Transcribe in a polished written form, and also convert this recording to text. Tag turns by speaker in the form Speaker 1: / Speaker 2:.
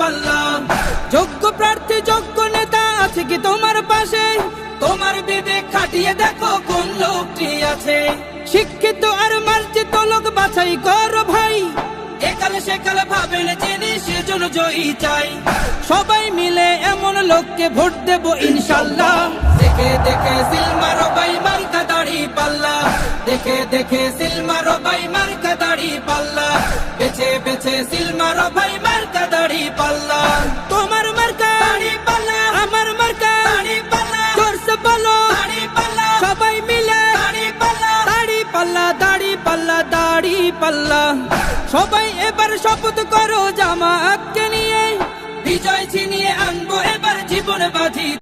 Speaker 1: পাল্লা। যোগ্য প্রার্থী যোগ্য নেতা আছে কি তোমার পাশে? তোমার বিবেক খাটিয়ে দেখো কোন লোকটি আছে। শিক্ষিত আর মার্জিত লোক বাছাই করো ভাই, একালে সেকালে ভাবেন যিনি সেজন্য জয়ী চাই। সবাই মিলে এমন লোককে ভোট দেব ইনশাল্লাহ। দেখে দেখে সিল মারো ভাই মার্কা দাড়ি পাল্লা, দেখে দেখে সিল মারো ভাই মার্কা দাড়ি পাল্লা, বেছে বেছে সিল মারো ভাই মার্কা দাড়ি পাল্লা। তোমার মার্কা দাড়ি পাল্লা, আমার মার্কা দাড়ি পাল্লা, জোরসে বলো দাড়ি পাল্লা, সবাই মিলে দাড়ি পাল্লা, দাড়ি পাল্লা, দাড়ি পাল্লা, দাড়ি পাল্লা। সবাই এবার শপথ করো জামাতকে নিয়ে, বিজয় ছিনিয়ে আনবো এবার জীবন বাজি।